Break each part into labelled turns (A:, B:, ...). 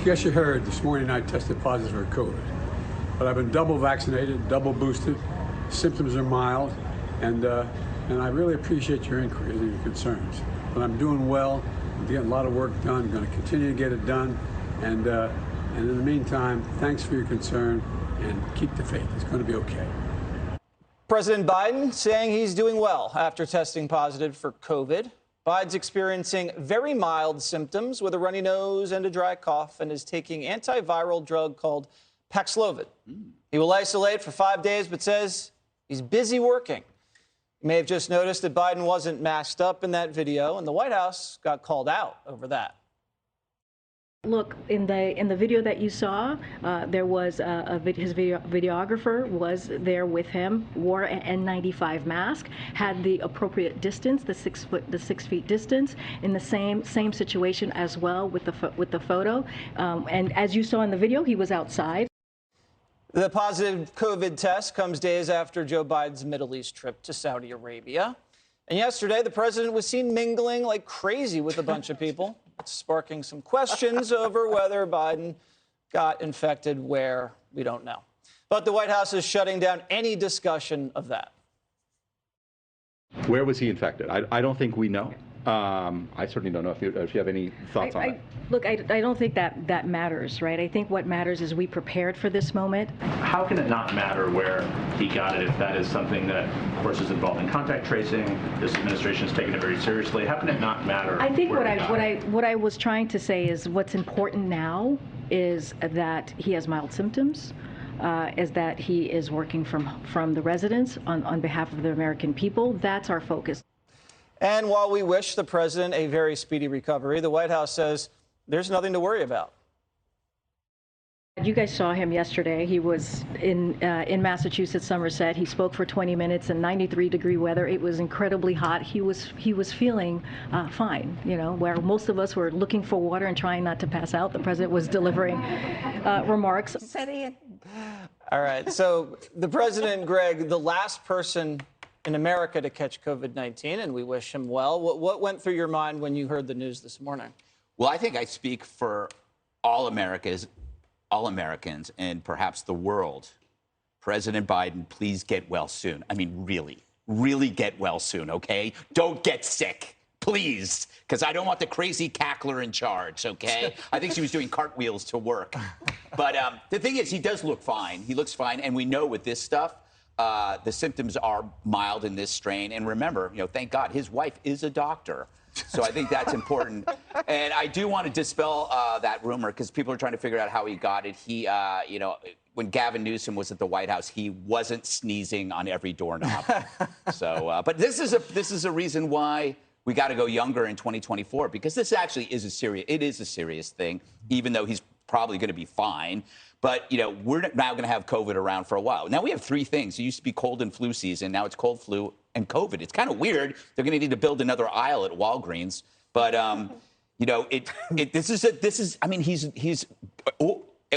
A: guess you heard this morning I tested positive for COVID, but I've been double vaccinated, double boosted. Symptoms are mild, and I really appreciate your inquiries and your concerns. But I'm doing well. I'm getting a lot of work done. I'm going to continue to get it done, and in the meantime, thanks for your concern, and keep the faith. It's going to be okay.
B: President Biden saying he's doing well after testing positive for COVID. Biden's experiencing very mild symptoms with a runny nose and a dry cough and is taking antiviral drug called Paxlovid. He will isolate for 5 days, but says he's busy working. You may have just noticed that Biden wasn't masked up in that video, and the White House got called out over that.
C: Look, in the video that you saw, there was his videographer was there with him, wore an N95 mask, had the appropriate distance, the 6 feet distance, in the same situation as well with the photo. And as you saw in the video, he was outside.
B: The positive COVID test comes days after Joe Biden's Middle East trip to Saudi Arabia. And yesterday, the president was seen mingling like crazy with a bunch of people, sparking some questions over whether Biden got infected where, we don't know. But the White House is shutting down any discussion of that.
D: Where was he infected? I don't think we know. I certainly don't know if you have any thoughts on that.
C: Look, I don't think that matters, right? I think what matters is we prepared for this moment.
E: How can it not matter where he got it if that is something that, of course, is involved in contact tracing? This administration is taking it very seriously. How can it not matter?
C: I think what I was trying to say is what's important now is that he has mild symptoms. Is that he is working from the residence on behalf of the American people. That's our focus.
B: And while we wish the president a very speedy recovery, the White House says there's nothing to worry about.
C: You guys saw him yesterday. He was in Massachusetts, Somerset. He spoke for 20 minutes in 93-degree weather. It was incredibly hot. He was feeling fine, you know, where most of us were looking for water and trying not to pass out. The president was delivering remarks.
B: All right. So the president, Greg, the last person in America to catch COVID-19, and we wish him well. What went through your mind when you heard the news this morning?
F: Well, I think I speak for all Americans, and perhaps the world. President Biden, please get well soon. I mean, really get well soon, okay? Don't get sick, please, because I don't want the crazy cackler in charge, okay? I think she was doing cartwheels to work. But the thing is, he does look fine. He looks fine, and we know with this stuff, the symptoms are mild in this strain. And remember, you know, thank God, his wife is a doctor. So I think that's important. And I do want to dispel that rumor because people are trying to figure out how he got it. He, you know, when Gavin Newsom was at the White House, he wasn't sneezing on every doorknob. So, but this is a reason why we got to go younger in 2024, because this actually is a serious thing, even though he's probably going to be fine. But, you know, we're now going to have COVID around for a while. Now we have three things. It used to be cold and flu season. Now it's cold, flu, and COVID. It's kind of weird. They're going to need to build another aisle at Walgreens. But, you know, this is, I mean, he's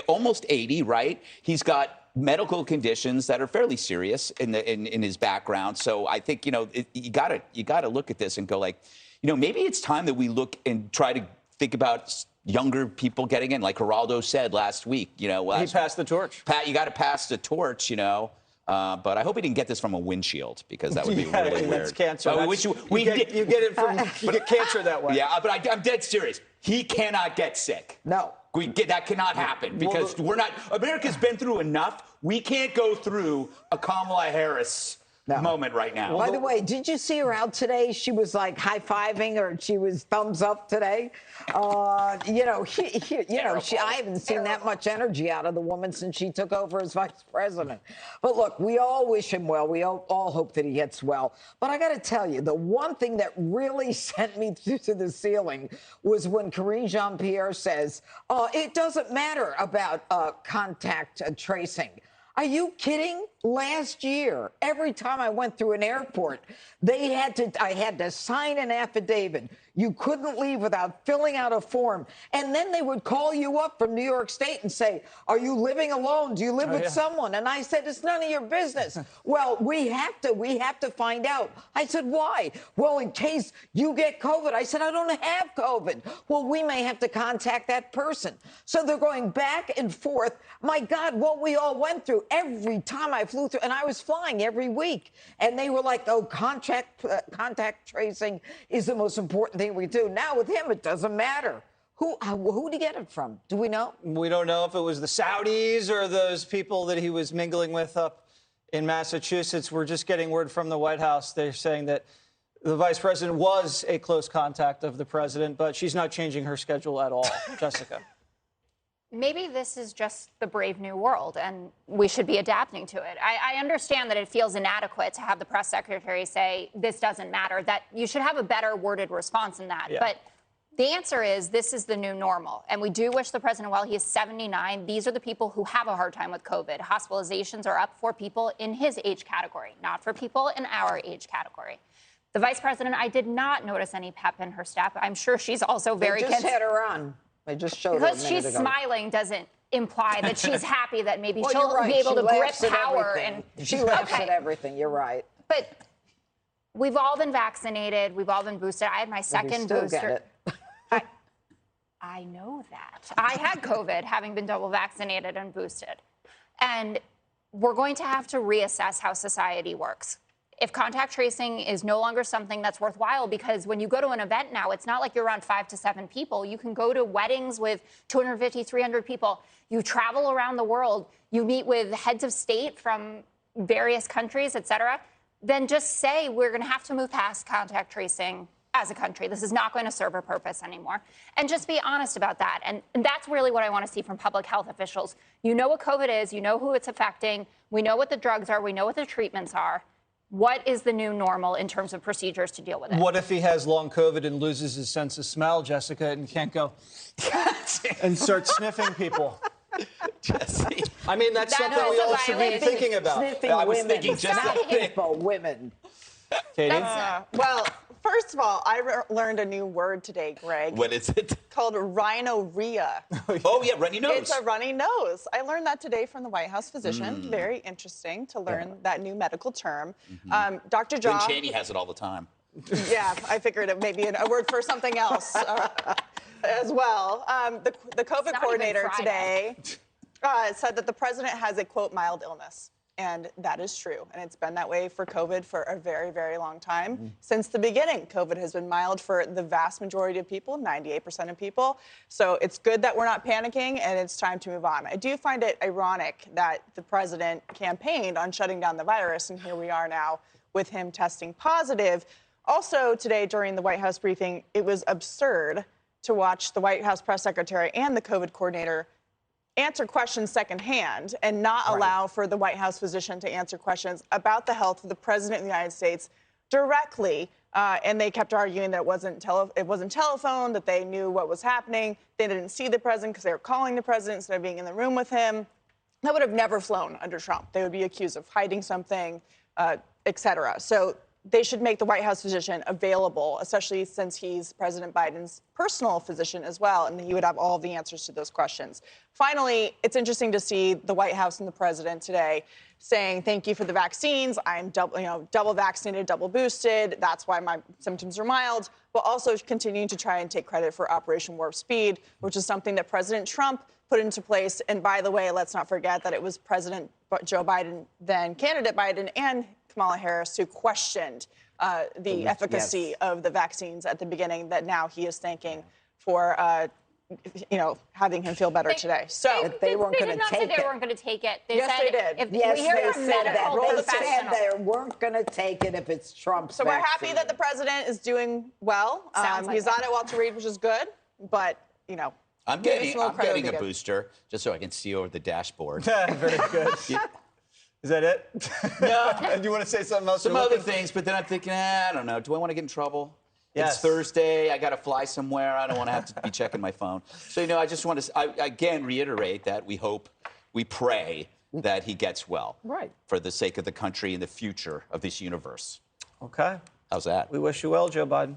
F: almost 80, right? He's got medical conditions that are fairly serious in his background. So I think, you know, you gotta look at this and go like, you know, maybe it's time that we look and try to think about younger people getting in, like Geraldo said last week. You know,
B: he passed the torch.
F: Pat, you got to pass the torch. You know, but I hope he didn't get this from a windshield, because that would be really weird.
B: That's cancer.
F: You
B: get it from you get cancer that way.
F: Yeah, but I'm dead serious. He cannot get sick.
G: No.
F: That cannot happen, because we're not. America's been through enough. We can't go through a Kamala Harris moment right now.
G: By the way, did you see her out today? She was like high-fiving, or she was thumbs up today. You know, I haven't seen that much energy out of the woman since she took over as vice president. But look, we all wish him well. We all hope that he gets well. But I got to tell you, the one thing that really sent me to the ceiling was when Karine Jean-Pierre says, it doesn't matter about contact tracing. Are you kidding? last year, every time I went through an airport, I had to sign an affidavit. You couldn't leave without filling out a form. And then they would call you up from New York State and say, are you living alone? Do you live with someone? And I said, it's none of your business. Well, we have to find out. I said, why? Well, in case you get COVID. I said, I don't have COVID. Well, we may have to contact that person. So they're going back and forth. My God, what we all went through every time I flew through, and I was flying every week. And they were like, oh, contact tracing is the most important thing we do. Now with him, it doesn't matter. Who did he get it from? Do we know?
B: We don't know if it was the Saudis or those people that he was mingling with up in Massachusetts. We're just getting word from the White House. They're saying that the vice president was a close contact of the president, but she's not changing her schedule at all. Jessica.
H: Maybe this is just the brave new world, and we should be adapting to it. I understand that it feels inadequate to have the press secretary say this doesn't matter, that you should have a better worded response than that.
B: Yeah.
H: But the answer is this is the new normal. And we do wish the president, while he is 79, these are the people who have a hard time with COVID. Hospitalizations are up for people in his age category, not for people in our age category. The vice president, I did not notice any pep in her step. I'm sure she's also very
G: They just had her on. They just showed her a
H: because
G: minute
H: she's
G: ago.
H: smiling doesn't imply that she's happy that maybe
G: Well,
H: she'll
G: you're right.
H: be able
G: She
H: to grip
G: laughs at
H: power.
G: everything.
H: And
G: She laughs
H: Okay.
G: at everything. You're right.
H: But we've all been vaccinated. We've all been boosted. I had my
G: But we
H: second
G: still
H: booster.
G: get it.
H: I know that. I had COVID, having been double vaccinated and boosted. And we're going to have to reassess how society works. If contact tracing is no longer something that's worthwhile, because when you go to an event now, it's not like you're around 5 to 7 people. You can go to weddings with 250, 300 people. You travel around the world. You meet with heads of state from various countries, et cetera. Then just say we're going to have to move past contact tracing as a country. This is not going to serve a purpose anymore. And just be honest about that. And that's really what I want to see from public health officials. You know what COVID is. You know who it's affecting. We know what the drugs are. We know what the treatments are. What is the new normal in terms of procedures to deal with it?
B: What if he has long COVID and loses his sense of smell, Jessica, and can't go and start sniffing people?
F: Jesse.
B: I mean, that's
H: That
B: something
H: is
B: we
H: a
B: all should be
H: violation.
B: thinking about.
G: Sniffing
F: I was
G: women.
F: thinking just
G: Not
F: that thing.
G: people, women.
B: Katie?
I: Well, first of all, I learned a new word today, Greg,
F: What is it?
I: called rhinorrhea.
F: Oh, yeah, runny nose.
I: It's a runny nose. I learned that today from the White House physician. Very interesting to learn that new medical term. Dr.
F: Lynn
I: Jaw.
F: Cheney has it all the time.
I: Yeah, I figured it may be a word for something else as well. The COVID
H: not
I: coordinator
H: even
I: today said that the president has a, quote, mild illness. And that is true. And it's been that way for COVID for a very, very long time. Since the beginning, COVID has been mild for the vast majority of people, 98% of people. So it's good that we're not panicking, and it's time to move on. I do find it ironic that the president campaigned on shutting down the virus, and here we are now with him testing positive. Also today during the White House briefing, it was absurd to watch the White House press secretary and the COVID coordinator answer questions secondhand and not allow for the White House physician to answer questions about the health of the president of the United States directly. And they kept arguing that it wasn't telephone, that they knew what was happening. They didn't see the president because they were calling the president instead of being in the room with him. That would have never flown under Trump. They would be accused of hiding something, et cetera. So they should make the White House physician available, especially since he's President Biden's personal physician as well, and he would have all the answers to those questions. Finally, it's interesting to see the White House and the president today saying, thank you for the vaccines. I'm double vaccinated, double boosted. That's why my symptoms are mild, but also continuing to try and take credit for Operation Warp Speed, which is something that President Trump put into place. And by the way, let's not forget that it was President Joe Biden, then candidate Biden, and Kamala Harris who questioned the efficacy of the vaccines at the beginning, that now he is thanking for having him feel better today. So
G: They weren't
H: They
G: going
H: did
G: to
H: not say
G: take
H: they
G: it.
H: weren't going to take it.
I: Yes,
H: said
I: they did.
H: If
G: Yes,
H: we hear
G: they
H: from
G: said that.
H: medical
G: They said
H: professionals.
G: they weren't going to take it if it's Trump's
I: So we're
G: vaccine.
I: happy that the president is doing well.
H: Sounds like
I: He's
H: it.
I: on it, Walter Reed, which is good. But,
F: I'm
I: give us
F: getting,
I: a little
F: I'm
I: credit
F: getting
I: would
F: a
I: be good.
F: booster just so I can see over the dashboard.
B: Very good. Is that it?
F: No.
B: Do you want to say something else?
F: Some
B: You're
F: other
B: looking-
F: things, but then I'm thinking, I don't know. Do I want to get in trouble?
B: Yes.
F: It's Thursday. I got to fly somewhere. I don't want to have to be checking my phone. So, I just want to, again, reiterate that we hope, we pray that he gets well.
G: Right.
F: For the sake of the country and the future of this universe.
B: Okay.
F: How's that?
B: We wish you well, Joe Biden.